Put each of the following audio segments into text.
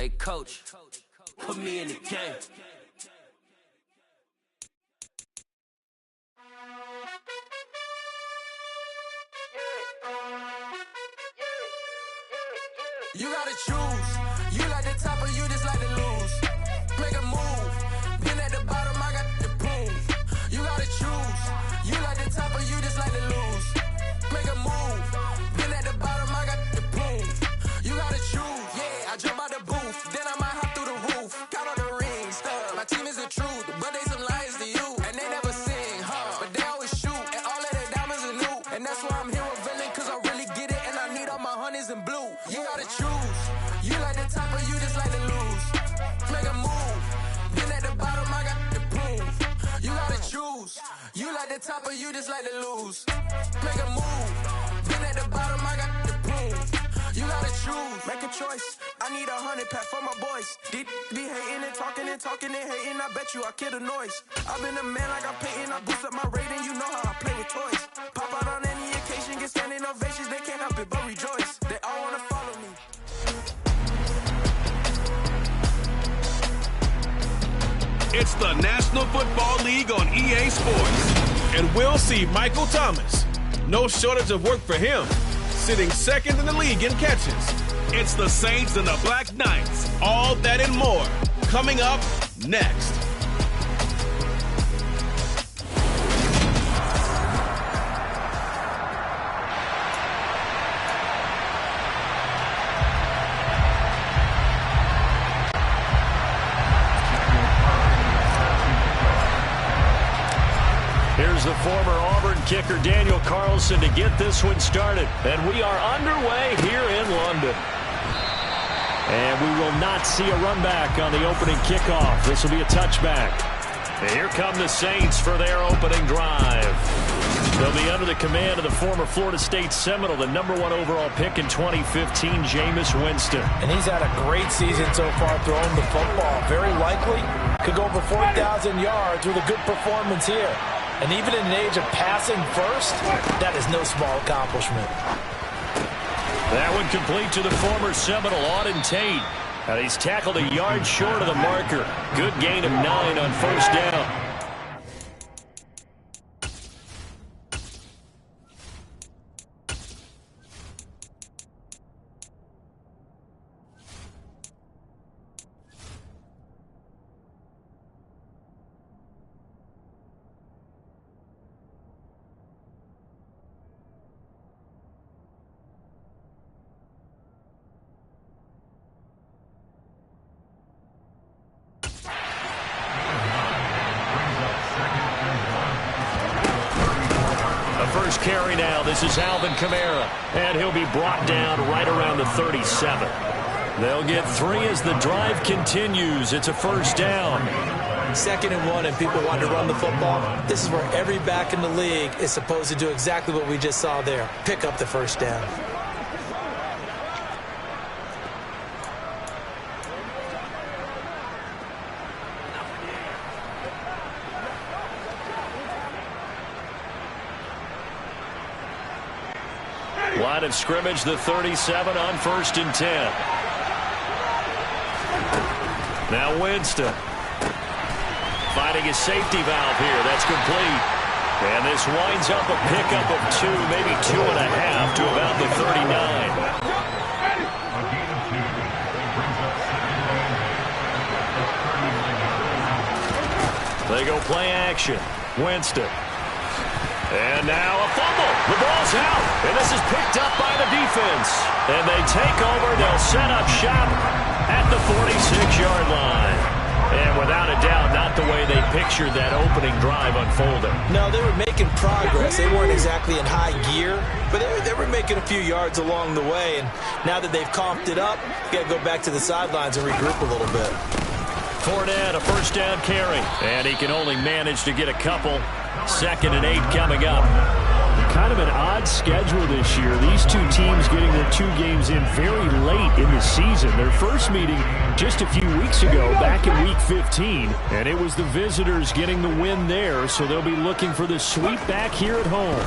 Hey, coach, put me in the game. You gotta choose. You like the top or you just like to lose. Make a move. Been at the bottom, I got the prove. You gotta choose. You like the top or you just like to lose. Make a move. Been at the bottom, I got the prove. You gotta choose. Yeah, I jump out the booth. Then I might hop through the roof. Count on the rings. My team is the truth, but they some liars to you. And they never sing, but they always shoot. And all of their diamonds are new. And that's why I'm here with villain, cause I really get it. And I need all my honeys in blue. You gotta choose. You like the top or you just like to lose. Make a move. Been at the bottom, I got the proof. You gotta choose. You like the top or you just like to lose. Make a move. Been at the bottom, I got the proof. You gotta choose. Make a choice. I need 100 pack for my boys. Be hating and talking and hating. I bet you I kill the noise. I've been a man like I'm Peyton. I boost up my rating. You know how I play with toys. Pop out on any occasion, get standing ovations. They can't help it but rejoice. They all wanna follow me. It's the National Football League on EA Sports. And we'll see Michael Thomas. No shortage of work for him. Sitting second in the league in catches. It's the Saints and the Black Knights. All that and more. Coming up next. Here's the former Auburn kicker Daniel Carlson to get this one started. And we are underway here in London. And we will not see a run back on the opening kickoff. This will be a touchback. And here come the Saints for their opening drive. They'll be under the command of the former Florida State Seminole, the #1 overall pick in 2015, Jameis Winston. And he's had a great season so far throwing the football. Very likely could go over 4,000 yards with a good performance here. And even in an age of passing first, that is no small accomplishment. That one complete to the former Seminole, Auden Tate. And he's tackled a yard short of the marker. Good gain of 9 on first down. Carry now. This is Alvin Kamara, and he'll be brought down right around the 37. They'll get 3 as the drive continues. It's a first down. 2nd and 1, and people want to run the football. This is where every back in the league is supposed to do exactly what we just saw there. Pick up the first down. Line of scrimmage, the 37 on 1st and 10. Now Winston. Finding a safety valve here. That's complete. And this winds up a pickup of 2, maybe 2.5 to about the 39. They go play action. Winston. And now a fumble. The ball's out. And this is picked up by the defense. And they take over. They'll set up shop at the 46-yard line. And without a doubt, not the way they pictured that opening drive unfolding. No, they were making progress. They weren't exactly in high gear, but they were making a few yards along the way. And now that they've comped it up, you got to go back to the sidelines and regroup a little bit. Fournette, a first down carry. And he can only manage to get a couple. 2nd and 8 coming up. Kind of an odd schedule this year. These two teams getting their 2 games in very late in the season. Their first meeting just a few weeks ago, back in Week 15. And it was the visitors getting the win there, so they'll be looking for the sweep back here at home.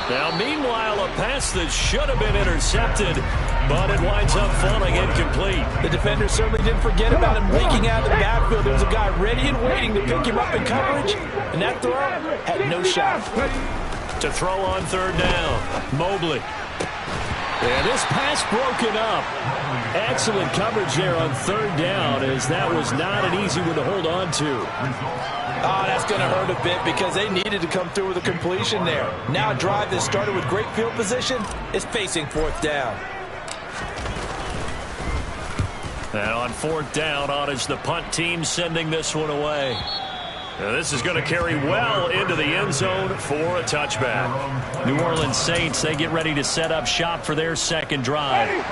Now, meanwhile, a pass that should have been intercepted, but it winds up falling incomplete. The defender certainly didn't forget about him leaking out of the backfield. There was a guy ready and waiting to pick him up in coverage, and that throw had no shot. To throw on third down, Mobley. And this pass broken up. Excellent coverage there on third down, as that was not an easy one to hold on to. Oh, that's going to hurt a bit because they needed to come through with a completion there. Now a drive that started with great field position is facing fourth down. And on fourth down, on is the punt team sending this one away. Now this is going to carry well into the end zone for a touchback. New Orleans Saints, they get ready to set up shop for their second drive.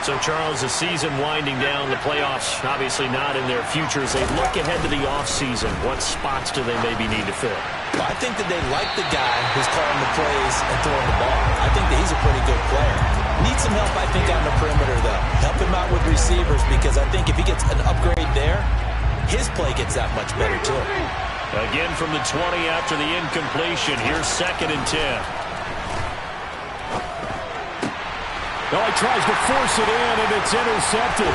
So, Charles, the season winding down, the playoffs obviously not in their future. As they look ahead to the offseason, what spots do they maybe need to fill? Well, I think that they like the guy who's calling the plays and throwing the ball. I think that he's a pretty good player. Needs some help, I think, on the perimeter, though. Help him out with receivers, because I think if he gets an upgrade there, his play gets that much better, too. Again from the 20 after the incompletion. Here's 2nd and 10. Well, he tries to force it in, and it's intercepted.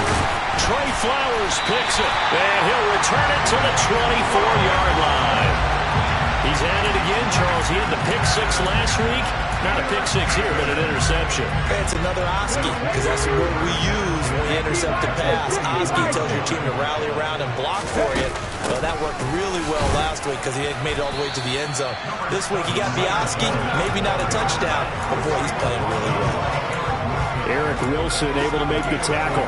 Trey Flowers picks it, and he'll return it to the 24-yard line. He's at it again, Charles. He had the pick six last week. Not a pick six here, but an interception. It's another Oski, because that's the word we use when we intercept a pass. Oski tells your team to rally around and block for you. Well, that worked really well last week because he had made it all the way to the end zone. This week he got the Oski, maybe not a touchdown, but boy, he's playing really well. Eric Wilson able to make the tackle.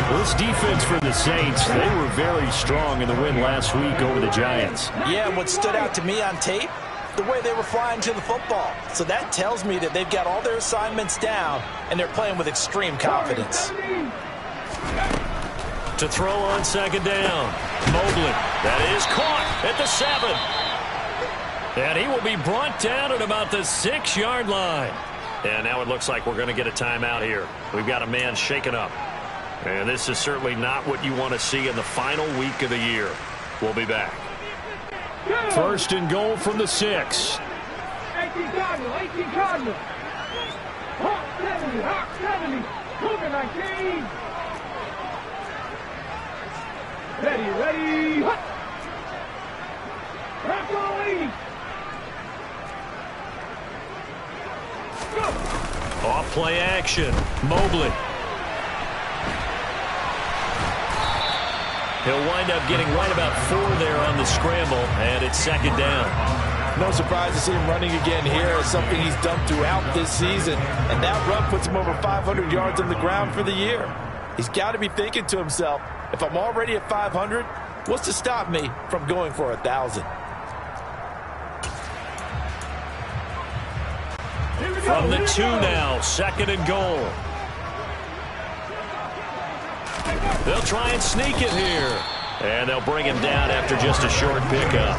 Well, this defense for the Saints, they were very strong in the win last week over the Giants. Yeah, and what stood out to me on tape, the way they were flying to the football. So that tells me that they've got all their assignments down, and they're playing with extreme confidence. To throw on second down, Mobley. That is caught at the 7. And he will be brought down at about the 6-yard line. And now it looks like we're going to get a timeout here. We've got a man shaken up. And this is certainly not what you want to see in the final week of the year. We'll be back. 1st and goal from the 6. 18 Cardinals, 18 Cardinals. Hawk 70, Cougar 19. Ready, hot. Crack on lead. Off play action. Mobley. He'll wind up getting right about 4 there on the scramble, and it's 2nd down. No surprise to see him running again here. It's something he's done throughout this season, and that run puts him over 500 yards on the ground for the year. He's got to be thinking to himself, if I'm already at 500, what's to stop me from going for 1,000? From the 2 now, 2nd and goal. They'll try and sneak it here. And they'll bring him down after just a short pickup.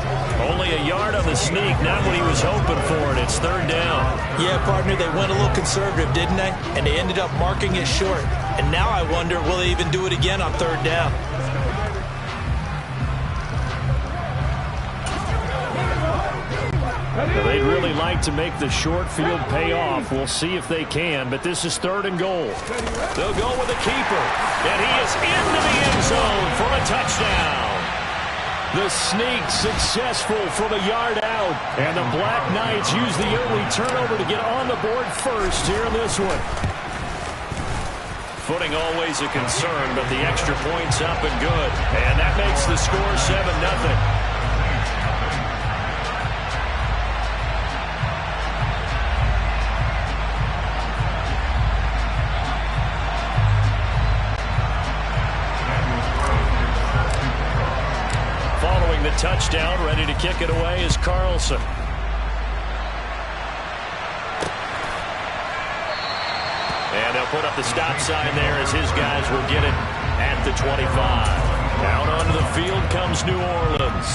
Only a yard on the sneak, not what he was hoping for, and it's 3rd down. Yeah, partner, they went a little conservative, didn't they? And they ended up marking it short. And now I wonder, will they even do it again on 3rd down? Now, they'd really like to make the short field pay off. We'll see if they can, but this is 3rd and goal. They'll go with the keeper, and he is into the end zone for a touchdown. The sneak successful from a yard out, and the Black Knights use the early turnover to get on the board first here in this one. Footing always a concern, but the extra point's up and good, and that makes the score 7-0. The touchdown, ready to kick it away is Carlson. And they'll put up the stop sign there as his guys will get it at the 25. Out onto the field comes New Orleans.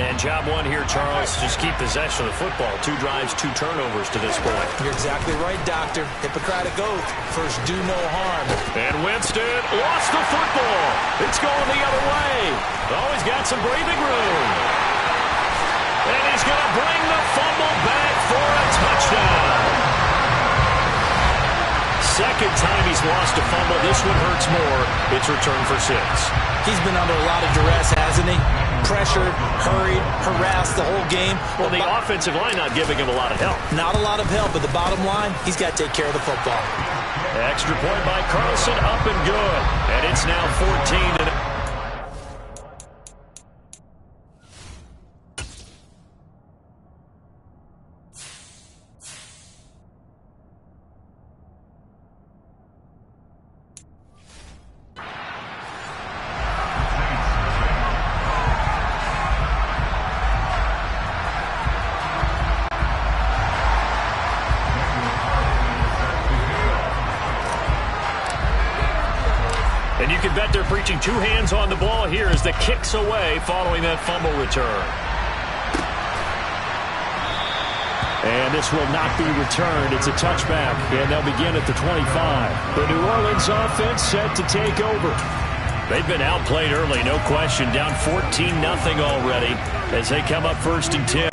And job one here, Charles, just keep possession of the football. 2 drives, 2 turnovers to this point. You're exactly right, Doctor. Hippocratic oath. First, do no harm. And Winston lost the football. It's going the other way. Oh, he's got some breathing room. And he's going to bring the fumble back for a touchdown. second time he's lost a fumble. This one hurts more. It's returned for 6. He's been under a lot of duress, hasn't he? Pressured, hurried, harassed the whole game. Well, the offensive line not giving him a lot of help. Not a lot of help, but the bottom line, he's got to take care of the football. Extra point by Carlson, up and good. And it's now 14 to And you can bet they're preaching 2 hands on the ball here as the kick's away following that fumble return. And this will not be returned. It's a touchback, and they'll begin at the 25. The New Orleans offense set to take over. They've been outplayed early, no question. Down 14-0 already as they come up 1st and 10.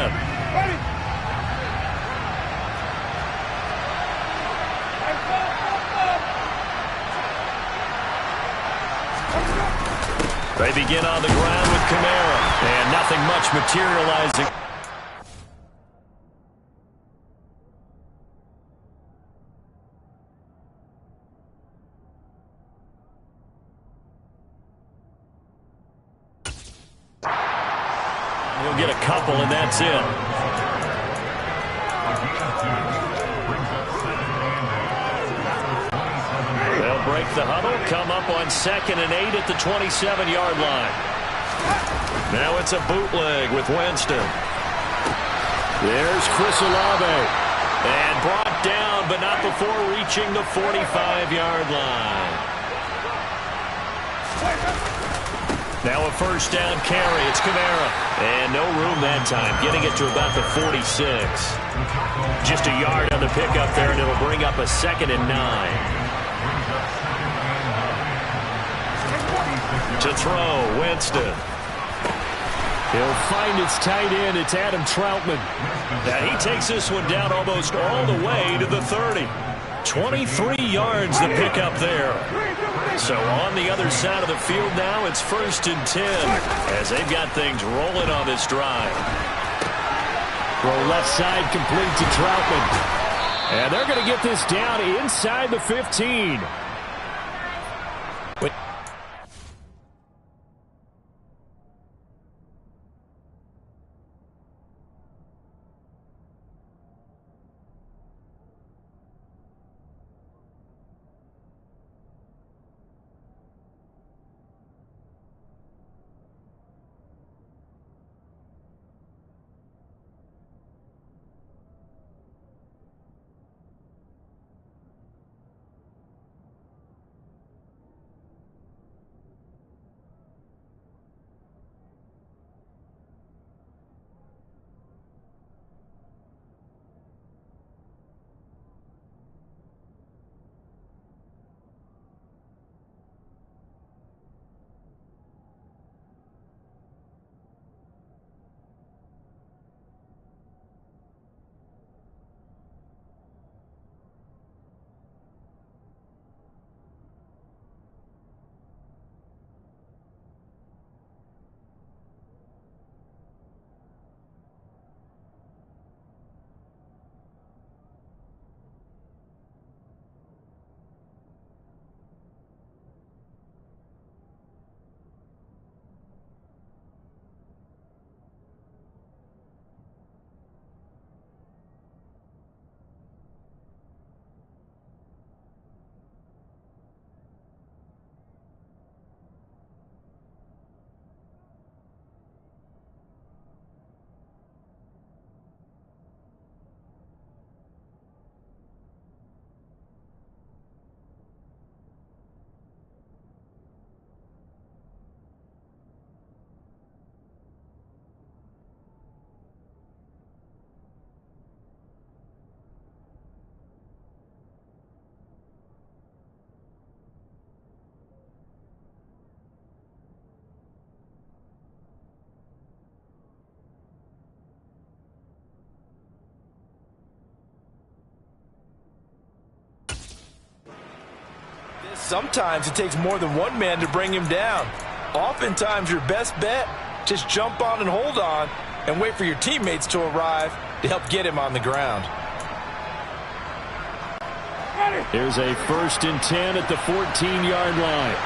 They begin on the ground with Kamara, and nothing much materializing. He'll get a couple, and that's it. They'll break the huddle, come up on 2nd and 8 at the 27-yard line. Now it's a bootleg with Winston. There's Chris Olave. And brought down, but not before reaching the 45-yard line. Now a 1st down carry. It's Kamara. And no room that time, getting it to about the 46. Just a yard on the pickup there, and it'll bring up a 2nd and 9. To throw, Winston. He'll find its tight end. It's Adam Troutman. Now he takes this one down almost all the way to the 30. 23 yards the pickup there. So on the other side of the field now, it's 1st and 10 as they've got things rolling on this drive. Throw left side complete to Troutman. And they're going to get this down inside the 15. Sometimes it takes more than one man to bring him down. Oftentimes your best bet, just jump on and hold on and wait for your teammates to arrive to help get him on the ground. Here's a 1st and 10 at the 14-yard line.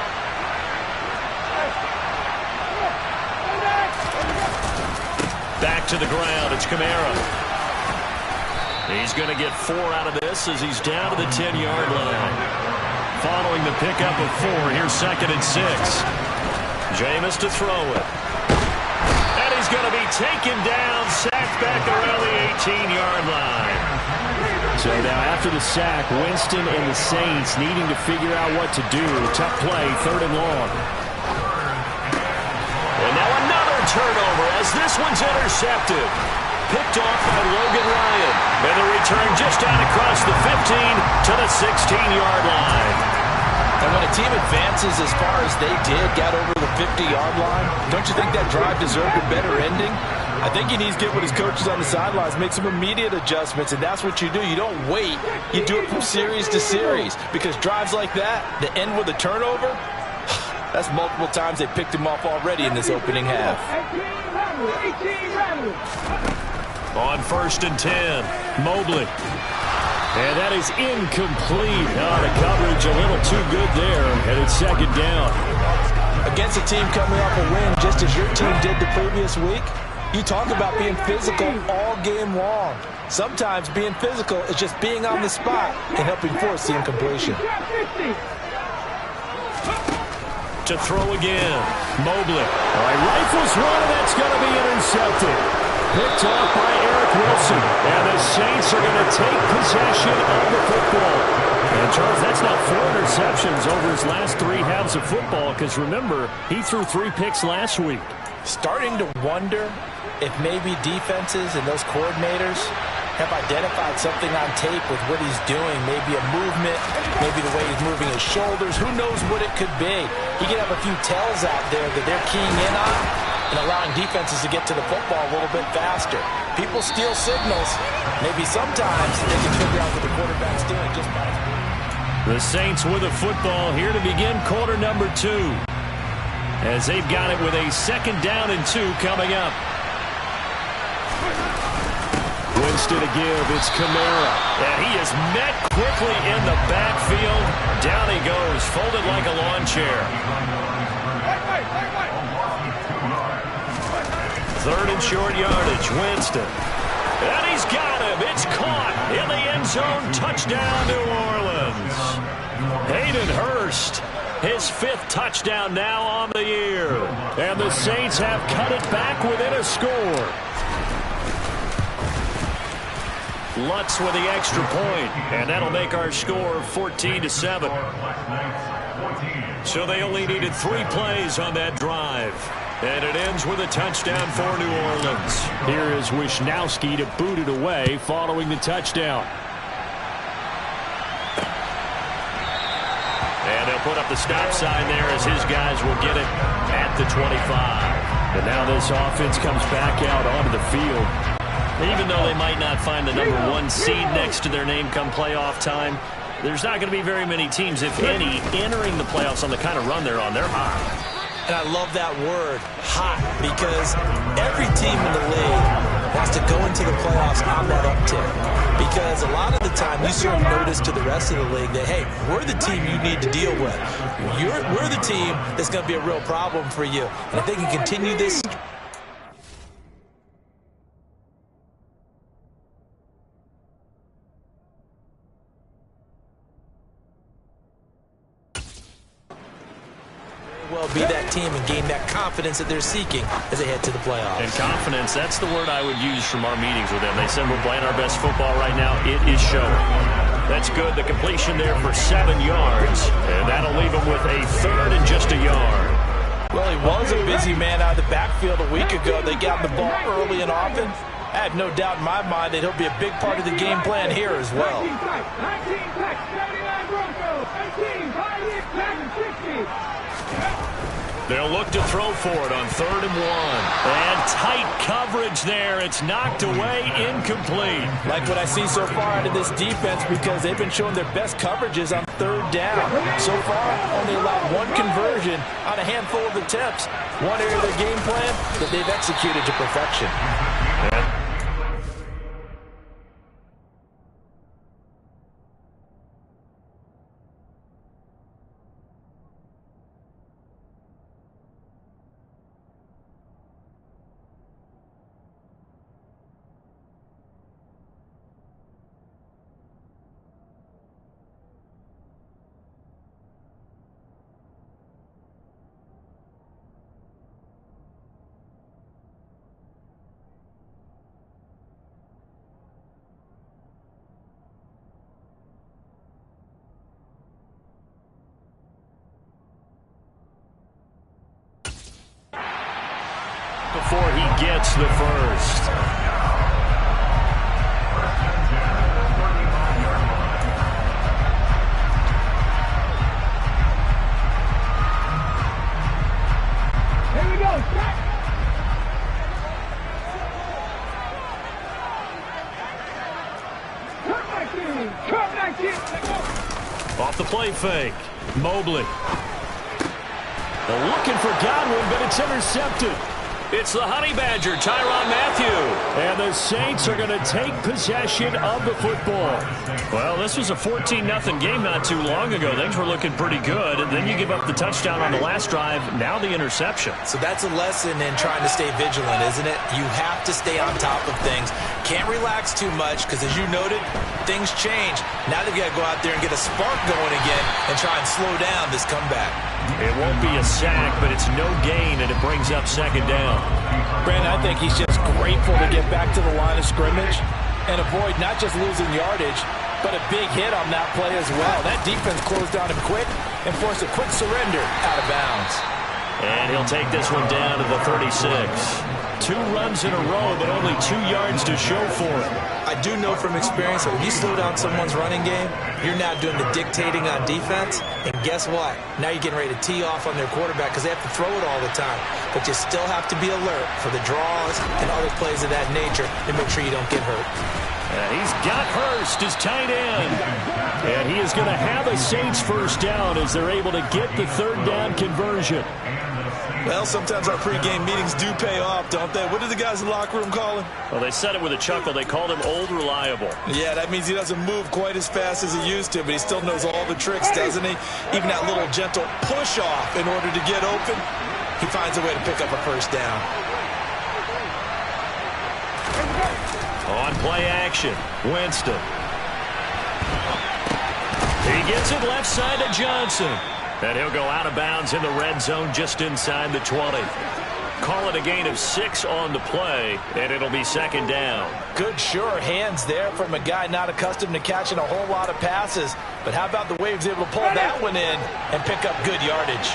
Back to the ground. It's Kamara. He's going to get 4 out of this as he's down to the 10-yard line. Following the pickup of 4, here's 2nd and 6. Jameis to throw it. And he's going to be taken down, sacked back around the 18-yard line. So now after the sack, Winston and the Saints needing to figure out what to do. Tough play, 3rd and long. And now another turnover as this one's intercepted. Picked off by Logan Ryan. And the return just out across the 15 to the 16-yard line. And when a team advances as far as they did, got over the 50-yard line, don't you think that drive deserved a better ending? I think he needs to get with his coaches on the sidelines, make some immediate adjustments, and that's what you do. You don't wait. You do it from series to series, because drives like that end with a turnover, that's multiple times they picked him off already in this opening half. On 1st and 10, Mobley. And that is incomplete. Oh, the coverage a little too good there, and it's 2nd down. Against a team coming off a win, just as your team did the previous week, you talk about being physical all game long. Sometimes being physical is just being on the spot and helping force the incompletion. To throw again, Mobley. All right, rifles one, and that's going to be intercepted. Picked off by Eric Wilson. And the Saints are going to take possession of the football. And, Charles, that's now 4 interceptions over his last 3 halves of football, because, remember, he threw 3 picks last week. Starting to wonder if maybe defenses and those coordinators have identified something on tape with what he's doing. Maybe a movement, maybe the way he's moving his shoulders. Who knows what it could be? He could have a few tells out there that they're keying in on and allowing defenses to get to the football a little bit faster. People steal signals. Maybe sometimes they can figure out what the quarterback's doing just by his movement. The Saints with the football here to begin quarter number 2. As they've got it with a 2nd down and 2 coming up. Winston to give. It's Kamara. And he is met quickly in the backfield. Down he goes, folded like a lawn chair. 3rd and short yardage, Winston. And he's got him. It's caught in the end zone. Touchdown, New Orleans. Hayden Hurst, his 5th touchdown now on the year. And the Saints have cut it back within a score. Lutz with the extra point, and that'll make our score 14-7. So they only needed 3 plays on that drive. And it ends with a touchdown for New Orleans. Here is Wisnowski to boot it away following the touchdown. And they'll put up the stop sign there as his guys will get it at the 25. And now this offense comes back out onto the field. Even though they might not find the number 1 seed next to their name come playoff time, there's not going to be very many teams, if any, entering the playoffs on the kind of run they're on. They're hot. And I love that word, hot, because every team in the league wants to go into the playoffs on that uptick. Because a lot of the time you serve notice to the rest of the league that, hey, we're the team you need to deal with. We're the team that's going to be a real problem for you. And if they can continue this... well be that team and gain that confidence that they're seeking as they head to the playoffs. And confidence, that's the word I would use from our meetings with them. They said we're playing our best football right now. It is showing. That's good. The completion there for 7 yards. And that'll leave them with a 3rd and just a yard. Well, he was a busy man out of the backfield a week ago. They got the ball early and often. I have no doubt in my mind that he'll be a big part of the game plan here as well. 19 sacks, 79 Broncos, 18, 5, 60. They'll look to throw for it on 3rd and 1. And tight coverage there. It's knocked away, incomplete. Like what I see so far out of this defense, because they've been showing their best coverages on 3rd down. So far, only allowed one conversion on a handful of attempts. One area of their game plan that they've executed to perfection. Before he gets the first. Here we go. Cut 19. Off the play fake. Mobley. They're looking for Godwin, but it's intercepted. It's the Honey Badger, Tyrann Mathieu. And the Saints are going to take possession of the football. Well, this was a 14-0 game not too long ago. Things were looking pretty good. And then you give up the touchdown on the last drive. Now the interception. So that's a lesson in trying to stay vigilant, isn't it? You have to stay on top of things. Can't relax too much because, as you noted, things change. Now they've got to go out there and get a spark going again and try and slow down this comeback. It won't be a sack, but it's no gain, and it brings up 2nd down. Brandon, I think he's just grateful to get back to the line of scrimmage and avoid not just losing yardage, but a big hit on that play as well. That defense closed on him quick and forced a quick surrender out of bounds. And he'll take this one down to the 36. 2 runs in a row, but only 2 yards to show for it. I do know from experience that when you slow down someone's running game, you're now doing the dictating on defense. And guess what? Now you're getting ready to tee off on their quarterback because they have to throw it all the time. But you still have to be alert for the draws and other plays of that nature to make sure you don't get hurt. He's got Hurst, his tight end. And he is going to have a Saints first down as they're able to get the 3rd down conversion. Well, sometimes our pregame meetings do pay off, don't they? What did the guys in the locker room call him? Well, they said it with a chuckle. They called him Old Reliable. Yeah, that means he doesn't move quite as fast as he used to, but he still knows all the tricks, doesn't he? Even that little gentle push-off in order to get open, he finds a way to pick up a first down. On play action, Winston. He gets it left side to Johnson. And he'll go out of bounds in the red zone just inside the 20. Call it a gain of 6 on the play, and it'll be 2nd down. Good, sure hands there from a guy not accustomed to catching a whole lot of passes. But how about the way he was able to pull that one in and pick up good yardage?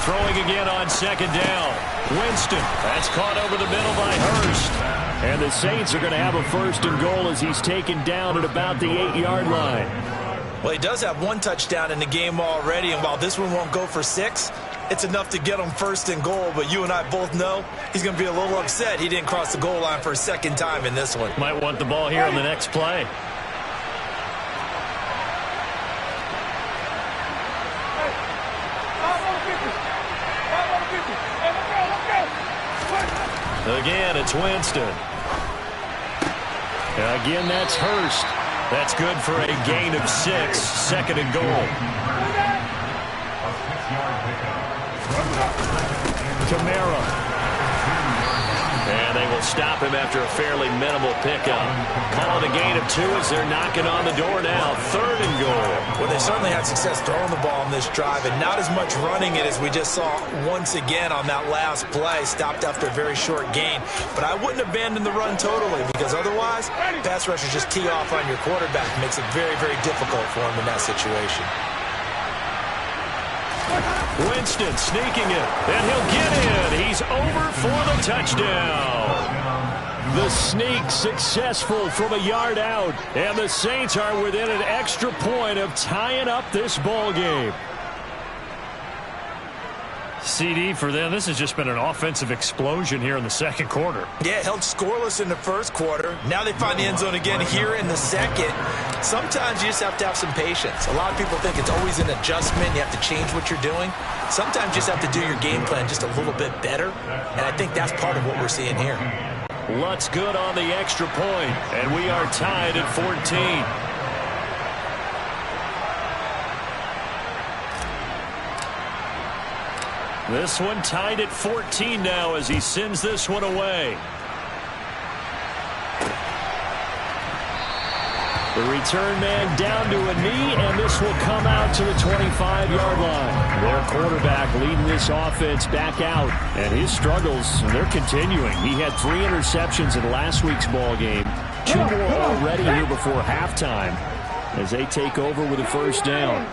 Throwing again on 2nd down. Winston. That's caught over the middle by Hurst. And the Saints are going to have a 1st and goal as he's taken down at about the 8-yard line. Well, he does have 1 touchdown in the game already, and while this one won't go for 6, it's enough to get him 1st and goal. But you and I both know he's going to be a little upset he didn't cross the goal line for a 2nd time in this one. Might want the ball here on the next play. Again, it's Winston. Again, that's Hurst. That's good for a gain of 6, 2nd and goal. Kamara. And they will stop him after a fairly minimal pickup. Call it a gain of 2 as they're knocking on the door now. 3rd and goal. Well, they certainly had success throwing the ball on this drive and not as much running it as we just saw once again on that last play. Stopped after a very short gain. But I wouldn't abandon the run totally because otherwise, pass rushers just tee off on your quarterback. Makes it very, very difficult for him in that situation. Winston sneaking it, and he'll get in. He's over for the touchdown. The sneak successful from a yard out. And the Saints are within an extra point of tying up this ball game. CD for them. This has just been an offensive explosion here in the second quarter. Yeah, held scoreless in the first quarter. Now they find the end zone again here in the second. Sometimes you just have to have some patience. A lot of people think it's always an adjustment. You have to change what you're doing. Sometimes you just have to do your game plan just a little bit better. And I think that's part of what we're seeing here. Lutt's good on the extra point, and we are tied at 14. This one tied at 14 now as he sends this one away. The return man down to a knee, and this will come out to the 25-yard line. Their quarterback leading this offense back out, and his struggles, they're continuing. He had 3 interceptions in last week's ball game. 2 more already here before halftime as they take over with a first down.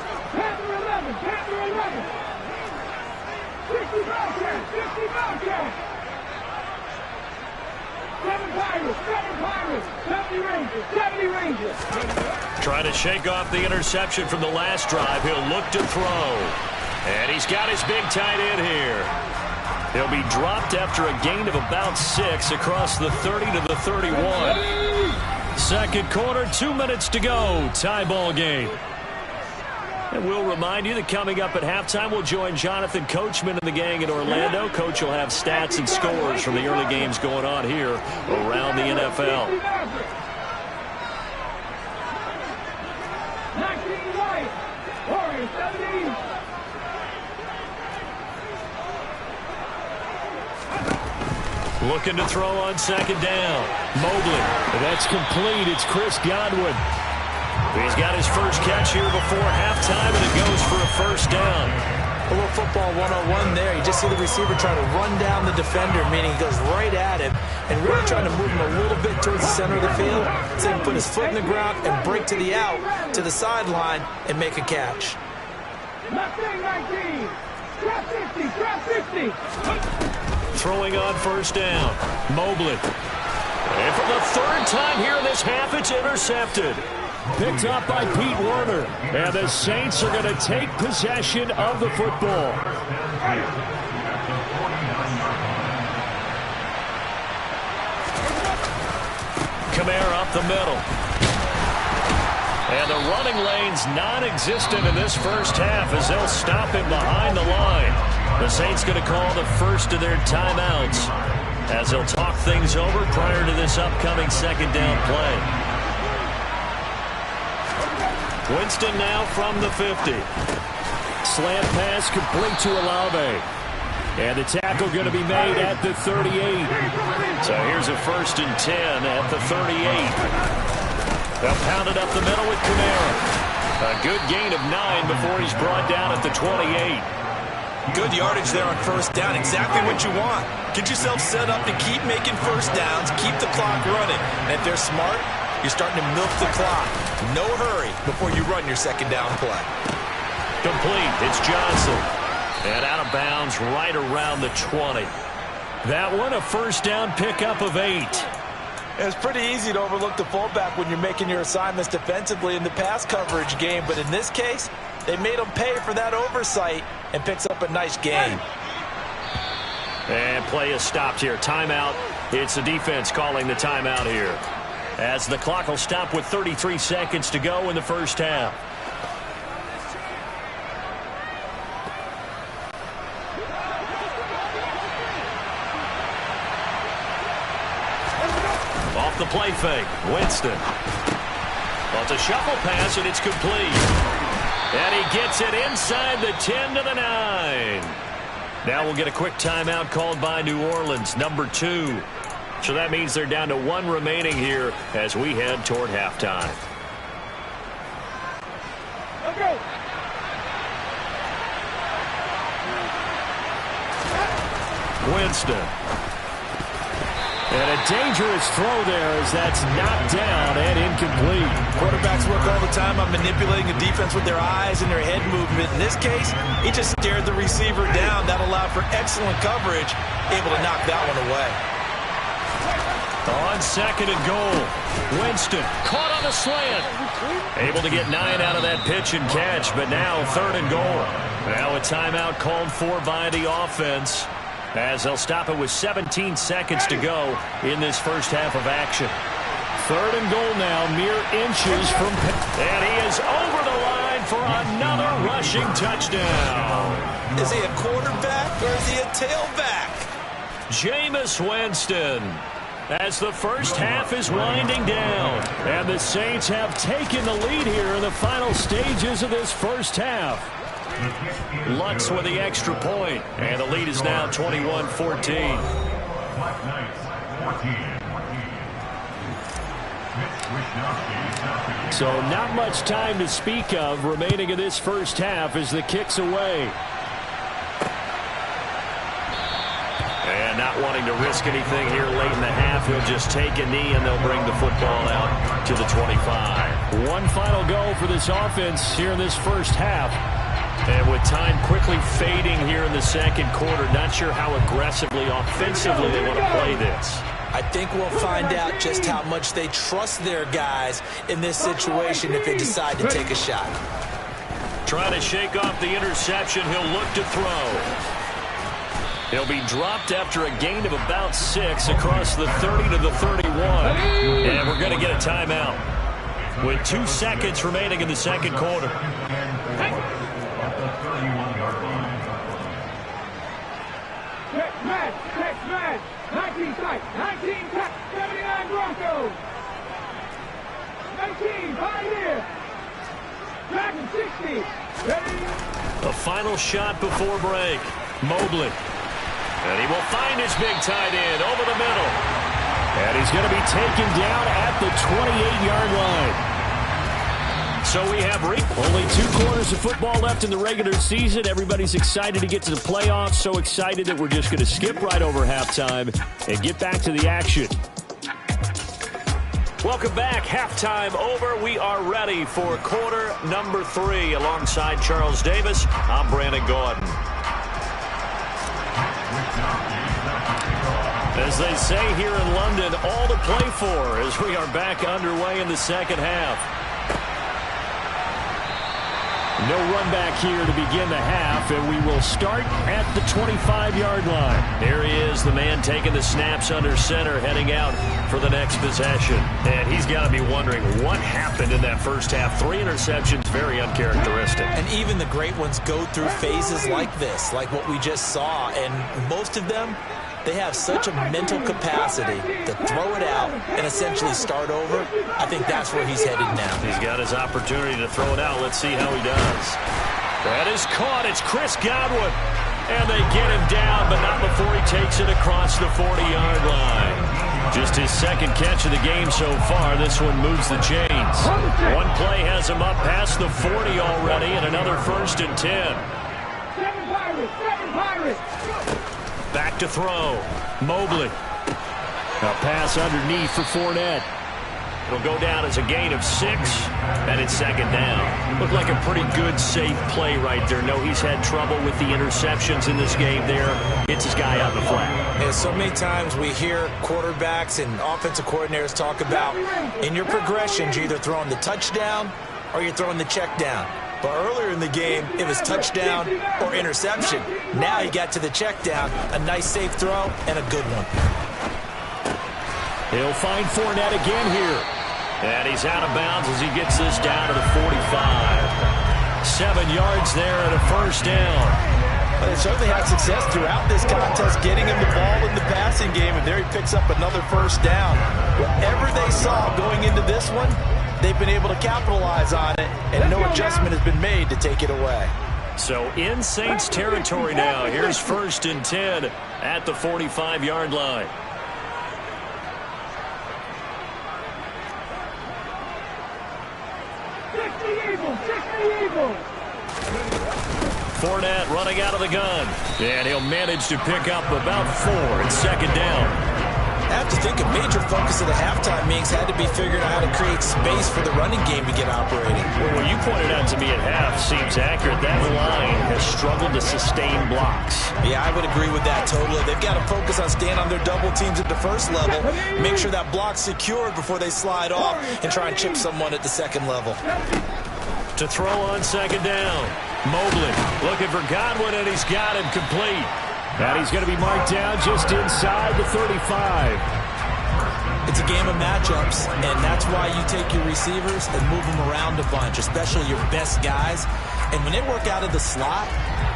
Trying to shake off the interception from the last drive. He'll look to throw. And he's got his big tight end here. He'll be dropped after a gain of about 6 across the 30 to the 31. Second quarter, 2 minutes to go. Tie ball game. And we'll remind you that coming up at halftime, we'll join Jonathan Coachman and the gang in Orlando. Coach will have stats and scores from the early games going on here around the NFL. Looking to throw on second down. Mobley. That's complete. It's Chris Godwin. He's got his first catch here before halftime, and it goes for a first down. A little football 101 there. You just see the receiver trying to run down the defender, meaning he goes right at him and really trying to move him a little bit towards the center of the field so he can put his foot in the ground and break to the out, to the sideline, and make a catch. Left wing 19. Trap 50. Trap 50. Throwing on first down. Mobley. And for the third time here in this half, it's intercepted. Picked up by Pete Werner. And the Saints are going to take possession of the football. Kamara up the middle. And the running lane's non-existent in this first half as they'll stop him behind the line. The Saints going to call the first of their timeouts as they'll talk things over prior to this upcoming second down play. Winston now from the 50. Slant pass complete to Olave. And the tackle going to be made at the 38. So here's a 1st and 10 at the 38. They'll pound it up the middle with Kamara. A good gain of 9 before he's brought down at the 28. Good yardage there on first down. Exactly what you want. Get yourself set up to keep making first downs, keep the clock running. And if they're smart, you're starting to milk the clock. No hurry before you run your second down play. Complete. It's Johnson. And out of bounds right around the 20. That one a first down pickup of 8. It's pretty easy to overlook the fullback when you're making your assignments defensively in the pass coverage game. But in this case, they made him pay for that oversight and picks up a nice gain. And play is stopped here. Timeout. It's the defense calling the timeout here, as the clock will stop with 33 seconds to go in the first half. Off the play fake, Winston. Well, it's a shuffle pass, and it's complete. And he gets it inside the 10 to the 9. Now we'll get a quick timeout called by New Orleans, number 2. So that means they're down to 1 remaining here as we head toward halftime. Okay. Winston. And a dangerous throw there as that's knocked down and incomplete. Quarterbacks work all the time on manipulating the defense with their eyes and their head movement. In this case, he just stared the receiver down. That allowed for excellent coverage, able to knock that one away. On second and goal, Winston caught on the slant. Able to get 9 out of that pitch and catch, but now third and goal. Now a timeout called for by the offense as they'll stop it with 17 seconds to go in this first half of action. Third and goal now, mere inches from... And he is over the line for another rushing touchdown. Is he a quarterback or is he a tailback? Jameis Winston, as the first half is winding down. And the Saints have taken the lead here in the final stages of this first half. Lutz with the extra point, and the lead is now 21-14. So not much time to speak of remaining in this first half as the kick's away. And not wanting to risk anything here late in the half, he'll just take a knee and they'll bring the football out to the 25. One final go for this offense here in this first half. And with time quickly fading here in the second quarter, not sure how aggressively, offensively they want to play this. I think we'll find out just how much they trust their guys in this situation if they decide to take a shot. Trying to shake off the interception, he'll look to throw. He'll be dropped after a gain of about 6 across the 30 to the 31. And we're going to get a timeout with 2 seconds remaining in the second quarter. Next match. 19 sight. 19 tap. 79 Broncos. 19 Pioneer. Dragon 60. Ready? A final shot before break. Mobley. And he will find his big tight end over the middle. And he's going to be taken down at the 28-yard line. So we have only 2 quarters of football left in the regular season. Everybody's excited to get to the playoffs. So excited that we're just going to skip right over halftime and get back to the action. Welcome back. Halftime over. We are ready for quarter number 3. Alongside Charles Davis, I'm Brandon Gordon. As they say here in London, all to play for as we are back underway in the second half. No run back here to begin the half, and we will start at the 25-yard line. Here he is, the man taking the snaps under center, heading out for the next possession. And he's got to be wondering what happened in that first half. 3 interceptions, very uncharacteristic. And even the great ones go through phases like this, like what we just saw. And most of them, they have such a mental capacity to throw it out and essentially start over. I think that's where he's headed now. He's got his opportunity to throw it out. Let's see how he does. That is caught. It's Chris Godwin. And they get him down, but not before he takes it across the 40-yard line. Just his second catch of the game so far. This one moves the chains. One play has him up past the 40 already, and another 1st and 10. 7 Pirates. Back to throw. Mobley. A pass underneath for Fournette. It'll go down as a gain of 6, and it's second down. Looked like a pretty good, safe play right there. No, he's had trouble with the interceptions in this game there. Gets his guy out in the flat. And so many times we hear quarterbacks and offensive coordinators talk about in your progressions, you're either throwing the touchdown or you're throwing the check down. But earlier in the game, it was touchdown or interception. Now he got to the check down, a nice safe throw, and a good one. He'll find Fournette again here. And he's out of bounds as he gets this down to the 45. 7 yards there and a first down. But they certainly had success throughout this contest, getting him the ball in the passing game, and there he picks up another first down. Whatever they saw going into this one, they've been able to capitalize on it, and no adjustment has been made to take it away. So in Saints territory now. Here's 1st and 10 at the 45-yard line. Fournette running out of the gun. And he'll manage to pick up about 4 and second down. I have to think a major focus of the halftime meetings had to be figuring out how to create space for the running game to get operating. Well, what you pointed out to me at half seems accurate. That line has struggled to sustain blocks. Yeah, I would agree with that totally. They've got to focus on staying on their double teams at the first level, make sure that block's secured before they slide off and try and chip someone at the second level. To throw on second down. Mobley looking for Godwin, and he's got him complete. And he's going to be marked down just inside the 35. It's a game of matchups, and that's why you take your receivers and move them around a bunch, especially your best guys. And when they work out of the slot,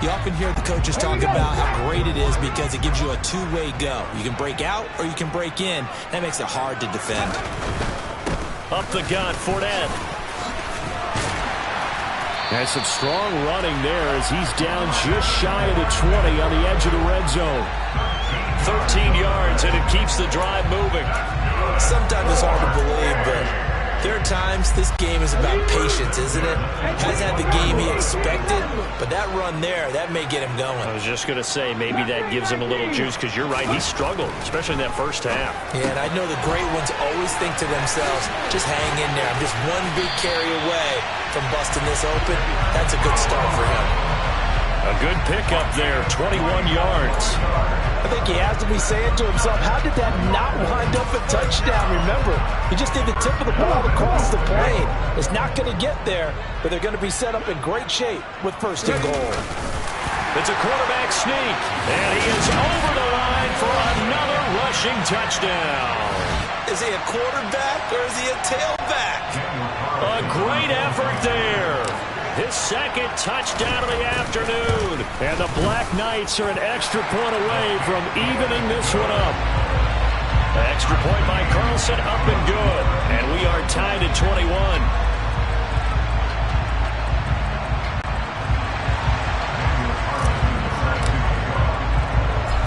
you often hear the coaches talk about how great it is because it gives you a two-way go. You can break out or you can break in. That makes it hard to defend. Up the gut, Fournette. Has some strong running there as he's down just shy of the 20 on the edge of the red zone. 13 yards, and it keeps the drive moving. Sometimes it's hard to believe, but there are times this game is about patience, isn't it? Hasn't had the game he expected, but that run there, that may get him going. I was just going to say, maybe that gives him a little juice, because you're right, he struggled, especially in that first half. Yeah, and I know the great ones always think to themselves, just hang in there. I'm just one big carry away from busting this open. That's a good start for him. A good pickup there, 21 yards. I think he has to be saying to himself, how did that not wind up a touchdown? Remember, he just did the tip of the ball across the plane. It's not going to get there, but they're going to be set up in great shape with first and goal. It's a quarterback sneak, and he is over the line for another rushing touchdown. Is he a quarterback or is he a tailback? A great effort there. His second touchdown of the afternoon. And the Black Knights are an extra point away from evening this one up. Extra point by Carlson, up and good. And we are tied at 21.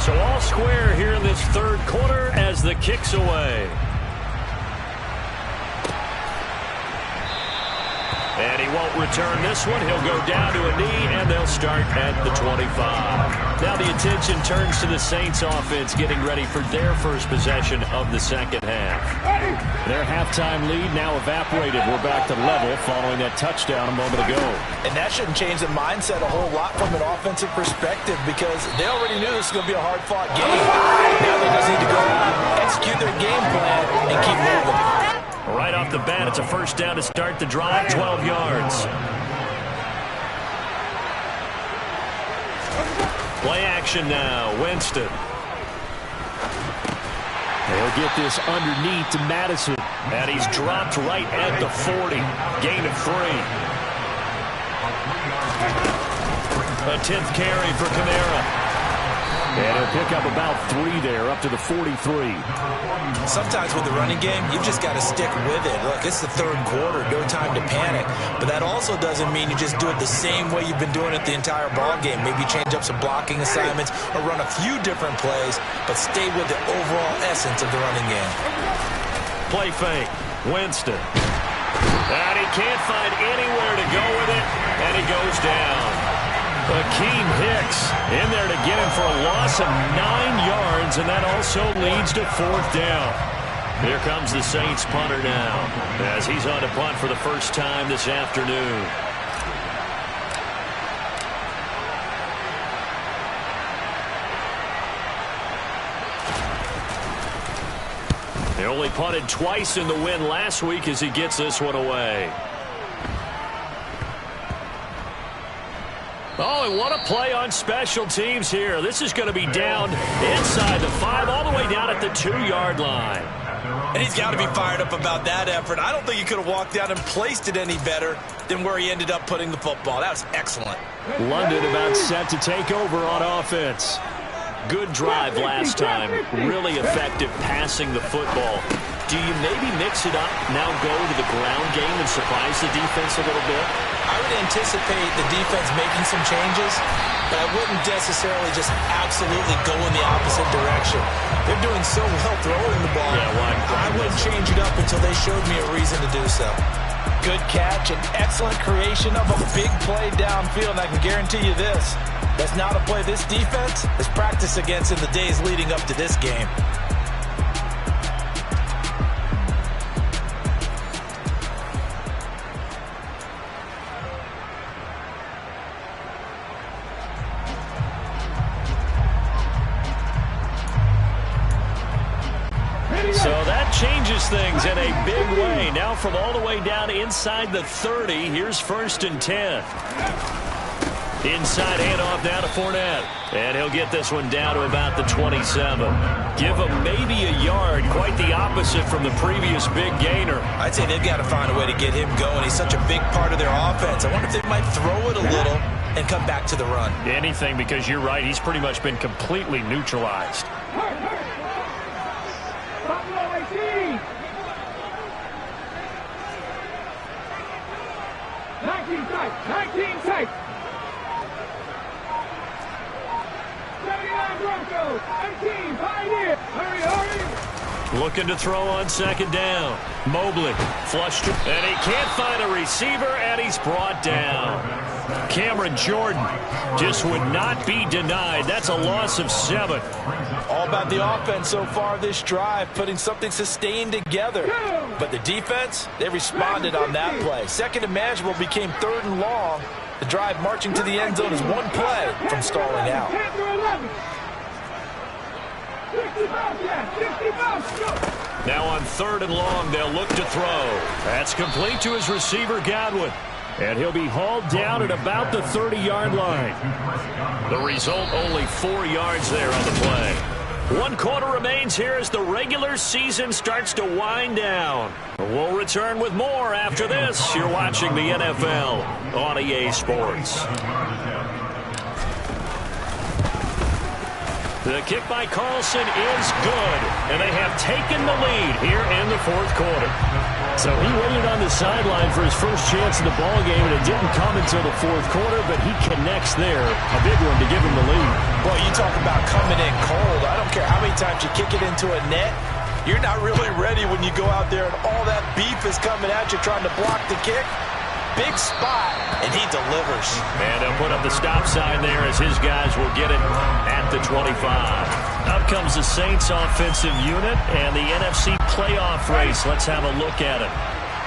So all square here in this third quarter as the kick's away. And he won't return this one. He'll go down to a knee, and they'll start at the 25. Now the attention turns to the Saints offense getting ready for their first possession of the second half. Their halftime lead now evaporated. We're back to level following that touchdown a moment ago. And that shouldn't change the mindset a whole lot from an offensive perspective because they already knew this was going to be a hard-fought game. Now they just need to go out, execute their game plan, and keep moving. Right off the bat, it's a first down to start the drive, 12 yards. Play action now, Winston. They'll get this underneath to Madison. And he's dropped right at the 40. Gain of 3. A 10th carry for Kamara. And he'll pick up about 3 there, up to the 43. Sometimes with the running game, you've just got to stick with it. Look, it's the third quarter, no time to panic. But that also doesn't mean you just do it the same way you've been doing it the entire ball game. Maybe change up some blocking assignments or run a few different plays, but stay with the overall essence of the running game. Play fake, Winston. And he can't find anywhere to go with it, and he goes down. Akeem Hicks in there to get him for a loss of 9 yards, and that also leads to fourth down. Here comes the Saints punter now as he's on to punt for the first time this afternoon. They only punted twice in the win last week as he gets this one away. Oh, and what a play on special teams here. This is going to be down inside the 5, all the way down at the 2-yard line. And he's got to be fired up about that effort. I don't think he could have walked out and placed it any better than where he ended up putting the football. That was excellent. London about set to take over on offense. Good drive last time. Really effective passing the football. Do you maybe mix it up, now go to the ground game and surprise the defense a little bit? I would anticipate the defense making some changes, but I wouldn't necessarily just absolutely go in the opposite direction. They're doing so well throwing the ball. Yeah, I wouldn't change it up until they showed me a reason to do so. Good catch and excellent creation of a big play downfield. And I can guarantee you this. That's not a play this defense has practiced against in the days leading up to this game. from all the way down inside the 30. Here's 1st and 10. Inside handoff now to Fournette. And he'll get this one down to about the 27. Give him maybe a yard. Quite the opposite from the previous big gainer. I'd say they've got to find a way to get him going. He's such a big part of their offense. I wonder if they might throw it a little and come back to the run. Anything, because you're right. He's pretty much been completely neutralized. Wk18. 19 tight. 19 tight. 79 Broncos. 19. Pioneer. Hurry, hurry. Looking to throw on 2nd down. Mobley flushed, and he can't find a receiver, and he's brought down. Cameron Jordan just would not be denied. That's a loss of 7. All about the offense so far this drive, putting something sustained together. But the defense, they responded on that play. 2nd and manageable became 3rd and long. The drive marching to the end zone is 1 play from stalling out. 10 through 11. 65, yeah, 65, Now on 3rd and long, they'll look to throw. That's complete to his receiver, Godwin. And he'll be hauled down at about the 30-yard line. The result, only 4 yards there on the play. 1 quarter remains here as the regular season starts to wind down. We'll return with more after this. You're watching the NFL on EA Sports. The kick by Carlson is good, and they have taken the lead here in the 4th quarter. So he waited on the sideline for his first chance in the ballgame, and it didn't come until the 4th quarter, but he connects there. A big one to give him the lead. Boy, you talk about coming in cold. I don't care how many times you kick it into a net. You're not really ready when you go out there and all that beef is coming at you trying to block the kick. Big spot, and he delivers. And they'll put up the stop sign there as his guys will get it at the 25. Out comes the Saints offensive unit and the NFC playoff race. Let's have a look at it.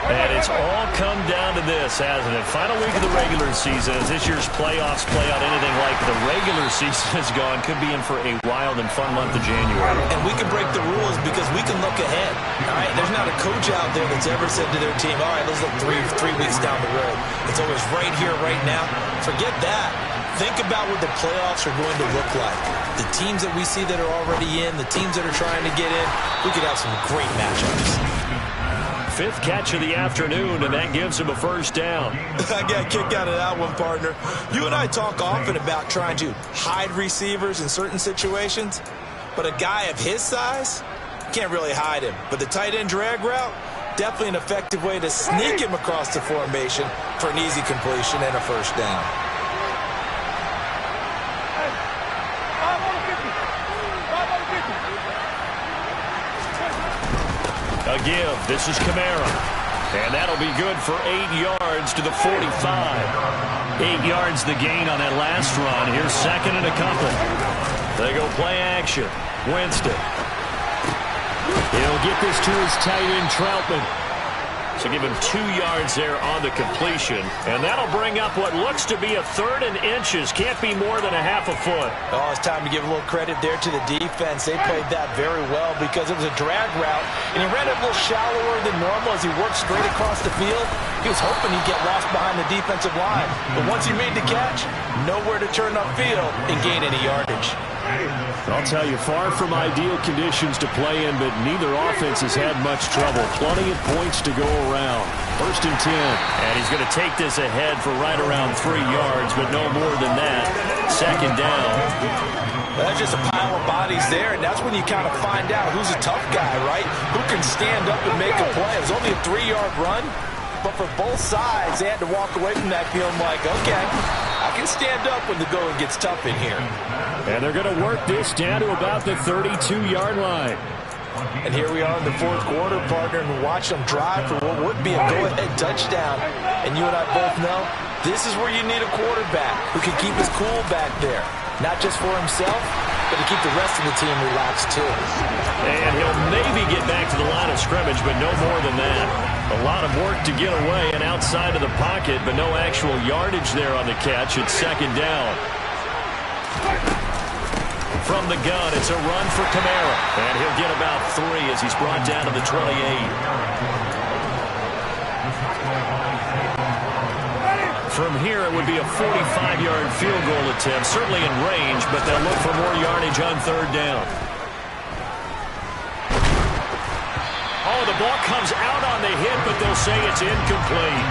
And it's all come down to this, hasn't it? Final week of the regular season. As this year's playoffs play out anything like the regular season has gone, could be in for a wild and fun month of January. And we can break the rules because we can look ahead. All right, there's not a coach out there that's ever said to their team, all right, let's look three weeks down the road. It's always right here, right now. Forget that. Think about what the playoffs are going to look like. The teams that we see that are already in, the teams that are trying to get in, we could have some great matchups. 5th catch of the afternoon, and that gives him a 1st down. I got a kick out of that one, partner. You and I talk often about trying to hide receivers in certain situations, but a guy of his size can't really hide him. But the tight end drag route, definitely an effective way to sneak him across the formation for an easy completion and a 1st down. A give. This is Kamara. And that'll be good for 8 yards to the 45. 8 yards the gain on that last run. Here's 2nd and a couple. They go play action. Winston. He'll get this to his tight end, Troutman. So give him 2 yards there on the completion. And that'll bring up what looks to be a 3rd and inches. Can't be more than a half a foot. Oh, it's time to give a little credit there to the defense. They played that very well because it was a drag route. And he ran it a little shallower than normal as he worked straight across the field. He was hoping he'd get lost behind the defensive line. But once he made the catch, nowhere to turn upfield and gain any yardage. I'll tell you, far from ideal conditions to play in, but neither offense has had much trouble. Plenty of points to go around. 1st and 10. And he's going to take this ahead for right around 3 yards, but no more than that. 2nd down. That's just a pile of bodies there, and that's when you kind of find out who's a tough guy, right? Who can stand up and make a play. It was only a 3-yard run, but for both sides, they had to walk away from that feeling like, okay, I can stand up when the going gets tough in here. And they're going to work this down to about the 32-yard line. And here we are in the 4th quarter, partner, and watch them drive for what would be a go-ahead touchdown. And you and I both know this is where you need a quarterback who can keep his cool back there. Not just for himself, but to keep the rest of the team relaxed too. And he'll maybe get back to the line of scrimmage, but no more than that. A lot of work to get away and outside of the pocket, but no actual yardage there on the catch. It's 2nd down. From the gun, it's a run for Kamara. And he'll get about 3 as he's brought down to the 28. From here, it would be a 45-yard field goal attempt, certainly in range, but they'll look for more yardage on third down. Oh, the ball comes out on the hit, but they'll say it's incomplete.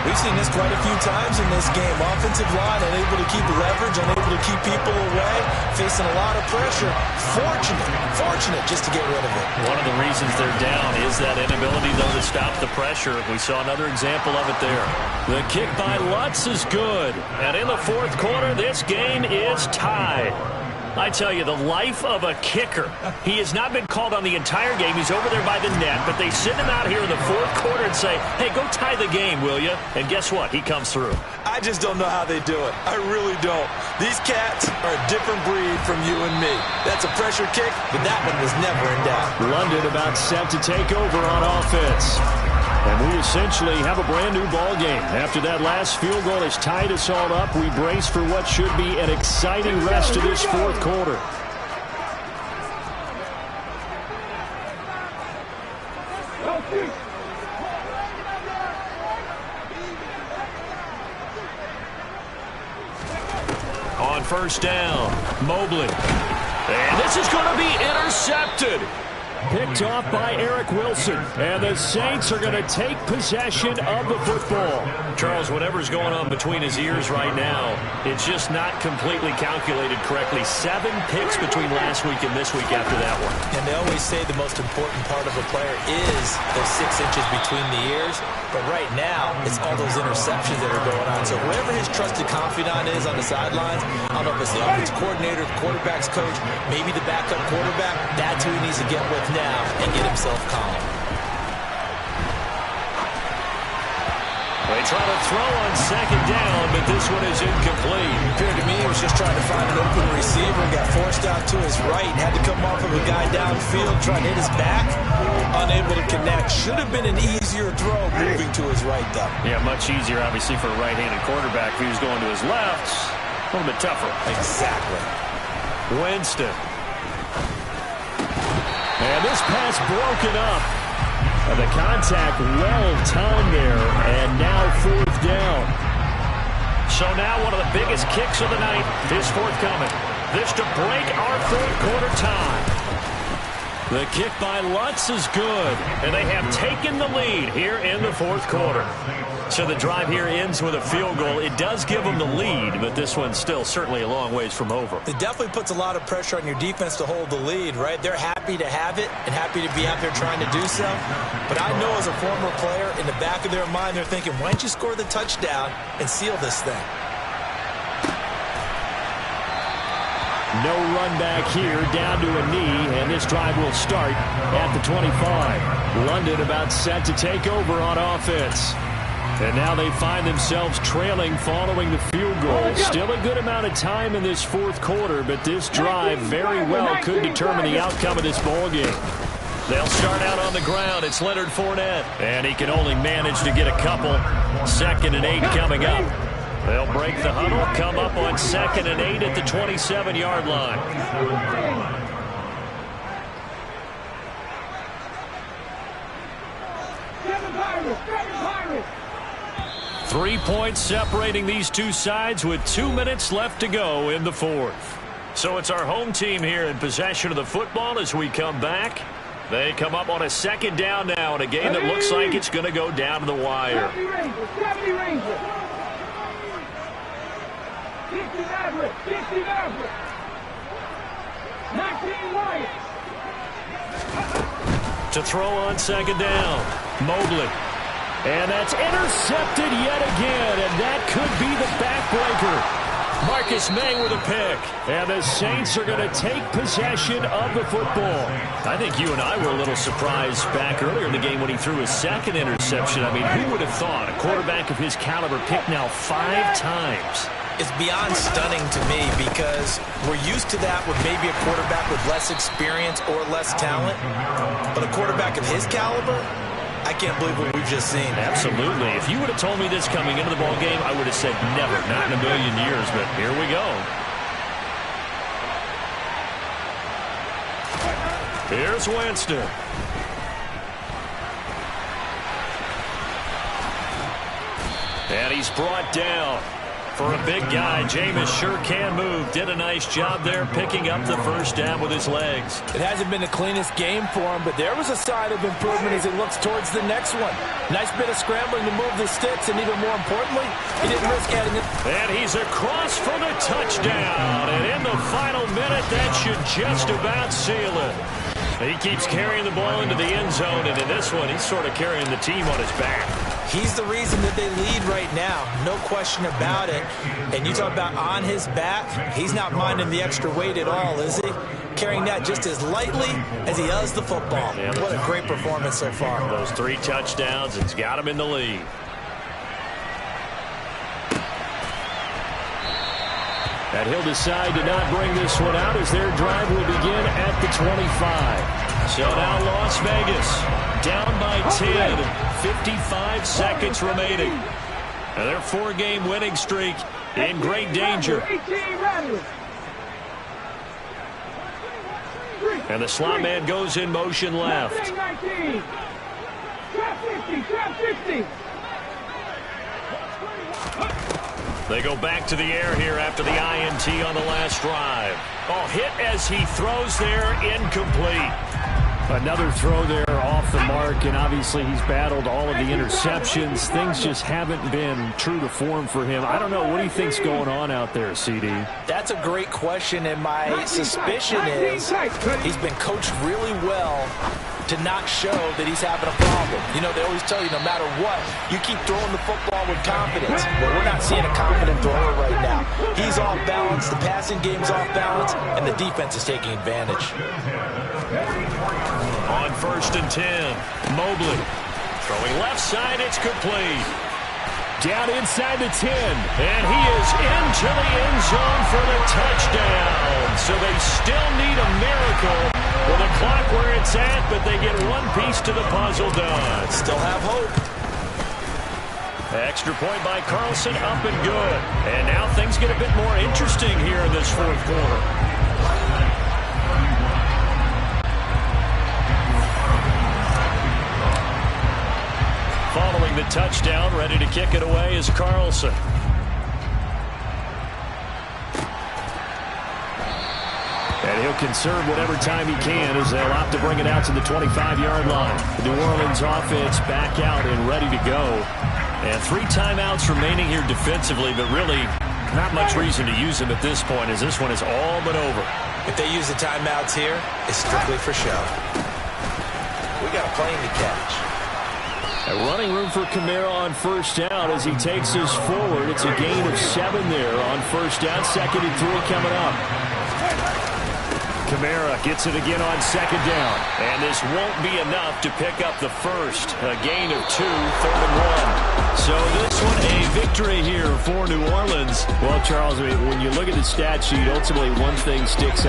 We've seen this quite a few times in this game. Offensive line unable to keep leverage, unable to keep people away, facing a lot of pressure. Fortunate just to get rid of it. One of the reasons they're down is that inability, though, to stop the pressure. We saw another example of it there. The kick by Lutz is good. And in the fourth quarter, this game is tied. I tell you, the life of a kicker. He has not been called on the entire game. He's over there by the net, but they send him out here in the fourth quarter and say, hey, go tie the game, will you? And guess what? He comes through. I just don't know how they do it. I really don't. These cats are a different breed from you and me. That's a pressure kick, but that one was never in doubt. London about set to take over on offense. And we essentially have a brand-new ball game. After that last field goal has tied us all up, we brace for what should be an exciting rest of this fourth quarter. On first down, Mobley. And this is going to be intercepted. Picked off by Eric Wilson. And the Saints are going to take possession of the football. Charles, whatever's going on between his ears right now, it's just not completely calculated correctly. 7 picks between last week and this week after that one. And they always say the most important part of a player is those 6 inches between the ears. But right now, it's all those interceptions that are going on. So whoever his trusted confidant is on the sidelines, I don't know if it's the offensive coordinator, the quarterback's coach, maybe the backup quarterback, that's who he needs to get with now and get himself calm. They try to throw on second down, but this one is incomplete. It appeared to me he was just trying to find an open receiver and got forced out to his right. Had to come off of a guy downfield, trying to hit his back. Unable to connect. Should have been an easier throw moving to his right, though. Yeah, much easier, obviously, for a right-handed quarterback. If he was going to his left, a little bit tougher. Exactly. Winston. And this pass broken up. And the contact well-timed there, and now fourth down. So now one of the biggest kicks of the night is forthcoming. This to break our fourth quarter tie. The kick by Lutz is good, and they have taken the lead here in the fourth quarter. So the drive here ends with a field goal. It does give them the lead, but this one's still certainly a long ways from over. It definitely puts a lot of pressure on your defense to hold the lead, right? They're happy to have it and happy to be out there trying to do so. But I know as a former player, in the back of their mind, they're thinking, why don't you score the touchdown and seal this thing? No run back here, down to a knee, and this drive will start at the 25. London about set to take over on offense. And now they find themselves trailing following the field goal. Still a good amount of time in this fourth quarter, but this drive very well could determine the outcome of this ball game. They'll start out on the ground. It's Leonard Fournette, and he can only manage to get a couple. 2nd and 8 coming up. They'll break the huddle, come up on 2nd and 8 at the 27-yard line. 3 points separating these two sides with 2 minutes left to go in the fourth. So it's our home team here in possession of the football as we come back. They come up on a 2nd down now in a game that looks like it's going to go down to the wire. 50 Rangers. 50 Maverick. 50 Maverick. 19 Lions. To throw on 2nd down, Mobley. And that's intercepted yet again, and that could be the backbreaker. Marcus May with a pick. And the Saints are going to take possession of the football. I think you and I were a little surprised back earlier in the game when he threw his 2nd interception. I mean, who would have thought a quarterback of his caliber picked now 5 times? It's beyond stunning to me because we're used to that with maybe a quarterback with less experience or less talent. But a quarterback of his caliber, I can't believe what we've just seen. Absolutely. If you would have told me this coming into the ball game, I would have said never, not in a million years. But here we go. Here's Winston. And he's brought down. For a big guy, Jameis sure can move. Did a nice job there picking up the first down with his legs. It hasn't been the cleanest game for him, but there was a sign of improvement as he looks towards the next one. Nice bit of scrambling to move the sticks, and even more importantly, he didn't risk adding it. And he's across for the touchdown. And in the final minute, that should just about seal it. He keeps carrying the ball into the end zone, and in this one, he's sort of carrying the team on his back. He's the reason that they lead right now. No question about it. And you talk about on his back, he's not minding the extra weight at all, is he? Carrying that just as lightly as he does the football. Yeah, what a great performance so far. Those 3 touchdowns, it's got him in the lead. And he'll decide to not bring this one out as their drive will begin at the 25. So now Las Vegas down by 10. 55 seconds remaining. And their 4-game winning streak in great danger. And the slot man goes in motion left. They go back to the air here after the INT on the last drive. Oh, hit as he throws there, incomplete. Another throw there off the mark, and obviously he's battled all of the interceptions. Things just haven't been true to form for him. I don't know. What do you think's going on out there, CD? That's a great question, and my suspicion is he's been coached really well to not show that he's having a problem. You know, they always tell you no matter what, you keep throwing the football with confidence. But we're not seeing a confident thrower right now. He's off balance, the passing game's off balance, and the defense is taking advantage. On 1st and 10, Mobley throwing left side, it's complete. Down inside the 10. And he is into the end zone for the touchdown. So they still need a miracle with the clock where it's at, but they get one piece to the puzzle done. Still have hope. Extra point by Carlson, up and good. And now things get a bit more interesting here in this 4th quarter. Following the touchdown, ready to kick it away is Carlson. And he'll conserve whatever time he can as they'll opt to bring it out to the 25-yard line. The New Orleans offense back out and ready to go. And 3 timeouts remaining here defensively, but really not much reason to use them at this point as this one is all but over. If they use the timeouts here, it's strictly for show. We got a plane to catch. A running room for Kamara on 1st down as he takes us forward. It's a gain of 7 there on 1st down. 2nd and 3 coming up. Kamara gets it again on 2nd down. And this won't be enough to pick up the first. A gain of 2, 3rd and 1. So this one a victory here for New Orleans. Well, Charles, I mean, when you look at the stat sheet, ultimately one thing sticks out.